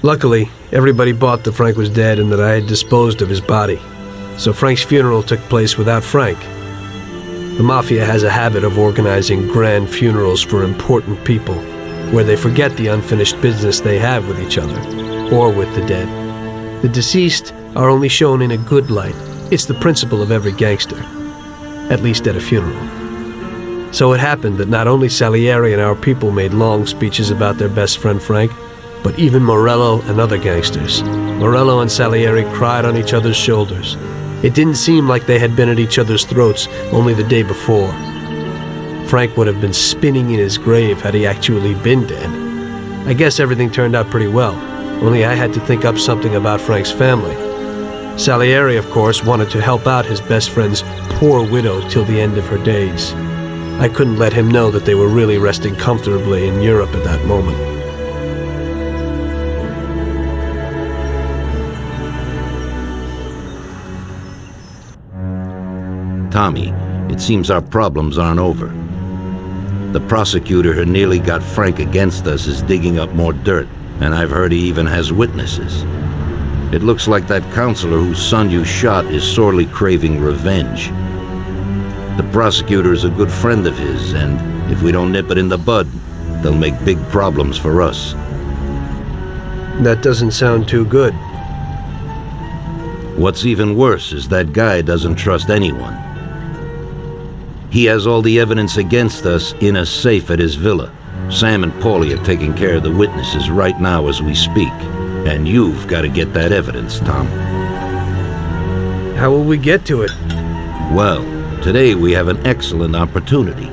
Luckily, everybody bought that Frank was dead and that I had disposed of his body. So Frank's funeral took place without Frank. The Mafia has a habit of organizing grand funerals for important people, where they forget the unfinished business they have with each other, or with the dead. The deceased are only shown in a good light. It's the principle of every gangster, at least at a funeral. So it happened that not only Salieri and our people made long speeches about their best friend Frank, but even Morello and other gangsters. Morello and Salieri cried on each other's shoulders. It didn't seem like they had been at each other's throats only the day before. Frank would have been spinning in his grave had he actually been dead. I guess everything turned out pretty well, only I had to think up something about Frank's family. Salieri, of course, wanted to help out his best friend's poor widow till the end of her days. I couldn't let him know that they were really resting comfortably in Europe at that moment. Tommy, it seems our problems aren't over. The prosecutor who nearly got Frank against us is digging up more dirt, and I've heard he even has witnesses. It looks like that counselor whose son you shot is sorely craving revenge. The prosecutor is a good friend of his, and if we don't nip it in the bud, they'll make big problems for us. That doesn't sound too good. What's even worse is that guy doesn't trust anyone. He has all the evidence against us in a safe at his villa. Sam and Paulie are taking care of the witnesses right now as we speak. And you've got to get that evidence, Tom. How will we get to it? Well, today we have an excellent opportunity.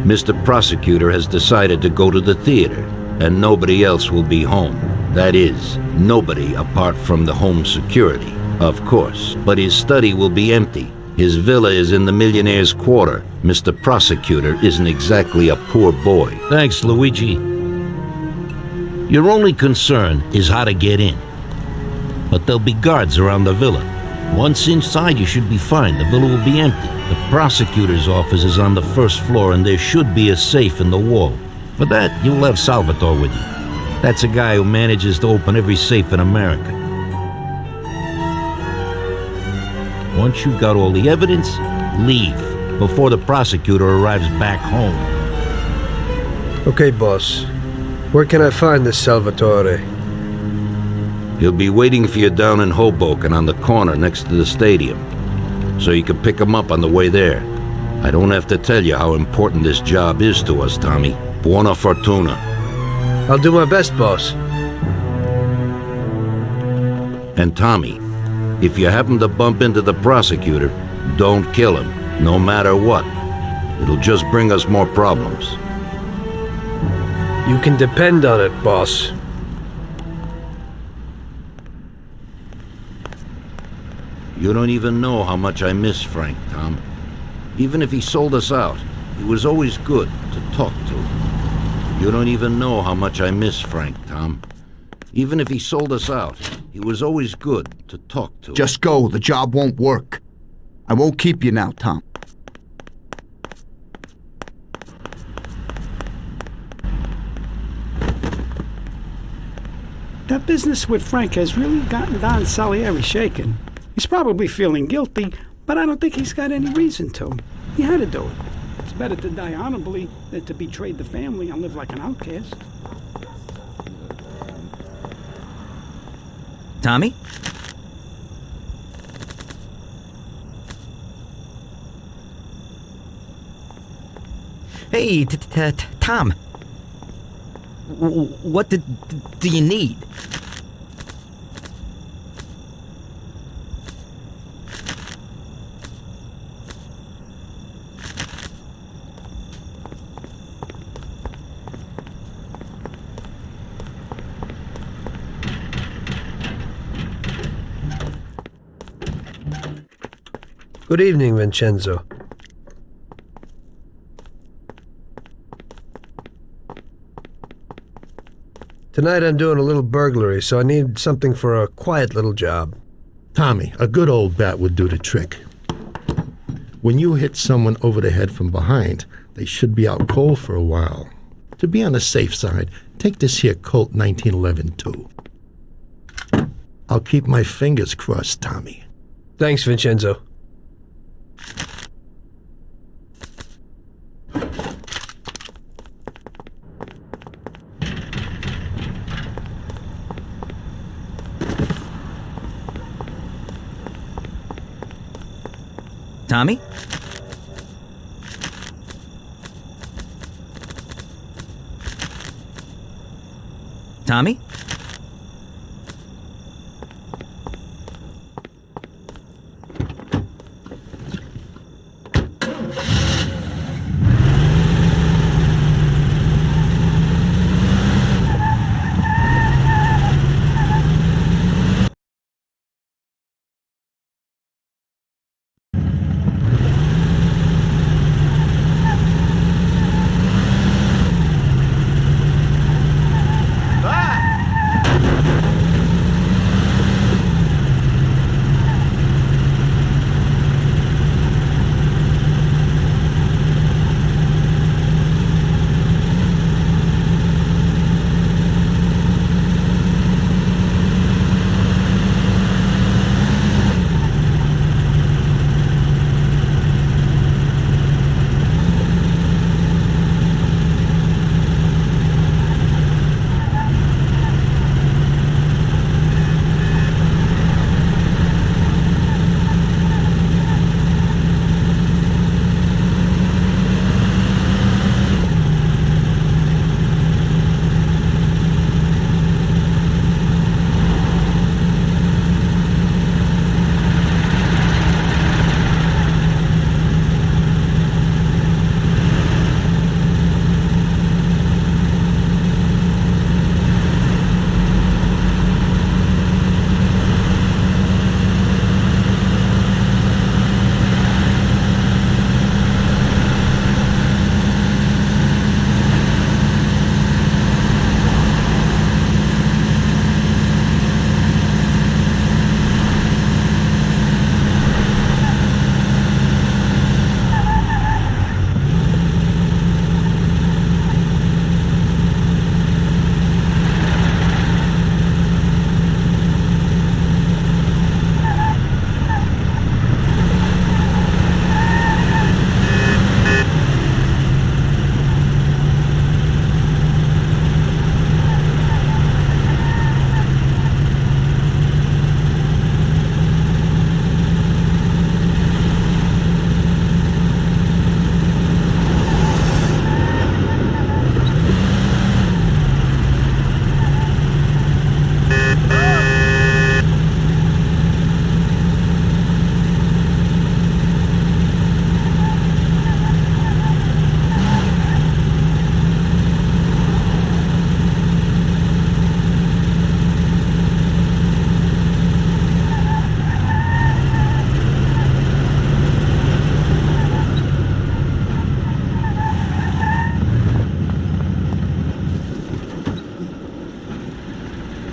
Mr. Prosecutor has decided to go to the theater, and nobody else will be home. That is, nobody apart from the home security, of course. But his study will be empty. His villa is in the Millionaire's Quarter. Mr. Prosecutor isn't exactly a poor boy. Thanks, Luigi. Your only concern is how to get in. But there'll be guards around the villa. Once inside, you should be fine. The villa will be empty. The prosecutor's office is on the first floor, and there should be a safe in the wall. For that, you'll have Salvatore with you. That's a guy who manages to open every safe in America. Once you've got all the evidence, leave before the prosecutor arrives back home. Okay, boss. Where can I find this Salvatore? He'll be waiting for you down in Hoboken on the corner next to the stadium, so you can pick him up on the way there. I don't have to tell you how important this job is to us, Tommy. Buona fortuna. I'll do my best, boss. And Tommy, if you happen to bump into the prosecutor, don't kill him, no matter what. It'll just bring us more problems. You can depend on it, boss. You don't even know how much I miss Frank, Tom. Even if he sold us out, he was always good to talk to. You don't even know how much I miss Frank, Tom. Even if he sold us out, he was always good to talk to. Just go. The job won't work. I won't keep you now, Tom. That business with Frank has really gotten Don Salieri shaken. He's probably feeling guilty, but I don't think he's got any reason to. He had to do it. It's better to die honorably than to betray the family and live like an outcast. Tommy? Hey, Tom. What do you need? Good evening, Vincenzo. Tonight I'm doing a little burglary, so I need something for a quiet little job. Tommy, a good old bat would do the trick. When you hit someone over the head from behind, they should be out cold for a while. To be on the safe side, take this here Colt 1911 too. I'll keep my fingers crossed, Tommy. Thanks, Vincenzo. Tommy? Tommy?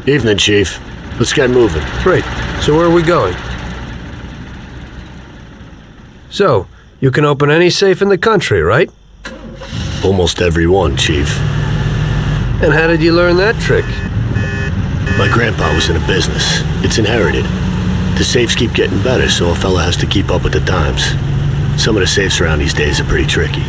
Evening, Chief. Let's get moving. Great. So where are we going? So, you can open any safe in the country, right? Almost every one, Chief. And how did you learn that trick? My grandpa was in a business. It's inherited. The safes keep getting better, so a fella has to keep up with the times. Some of the safes around these days are pretty tricky.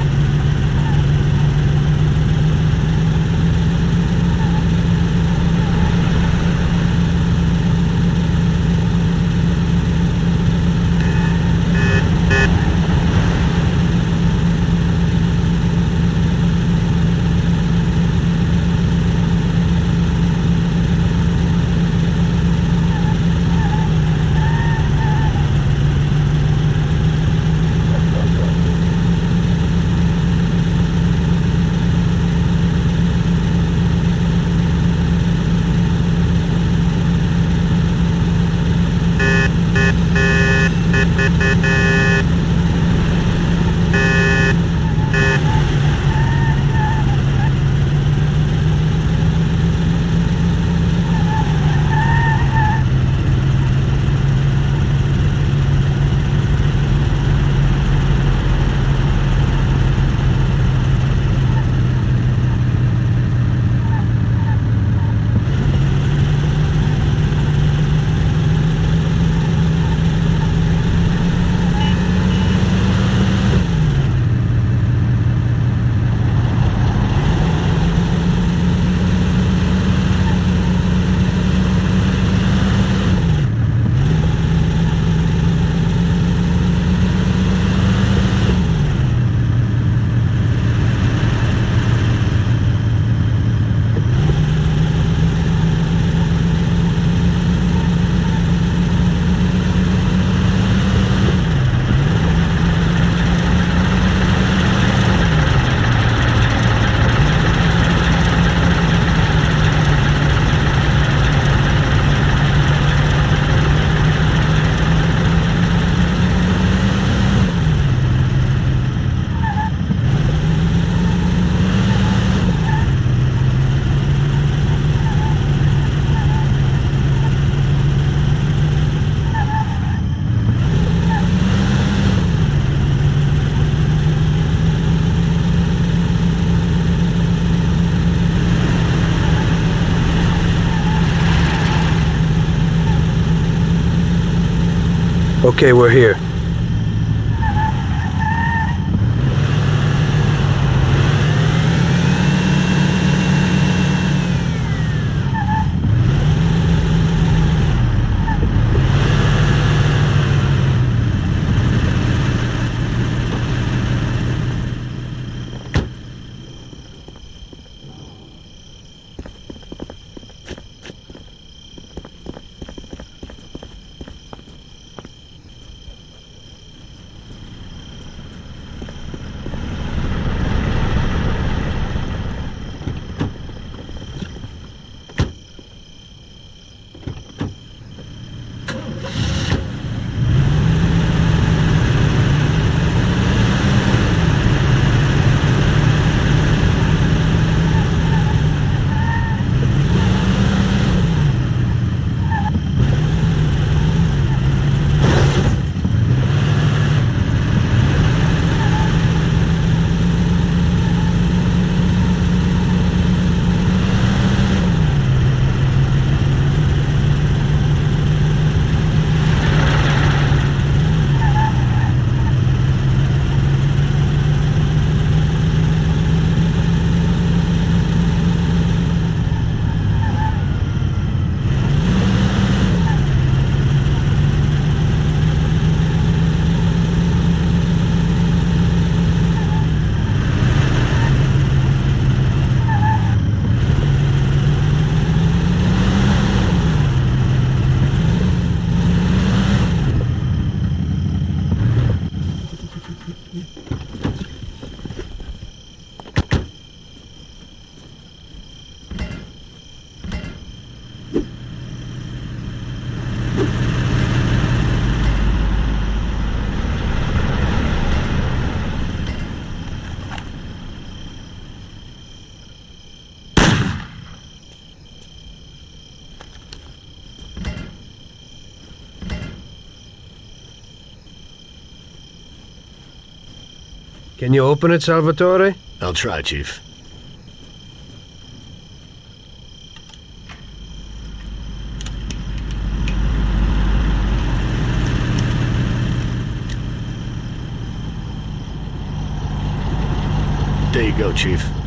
Okay, we're here. Can you open it, Salvatore? I'll try, Chief. There you go, Chief.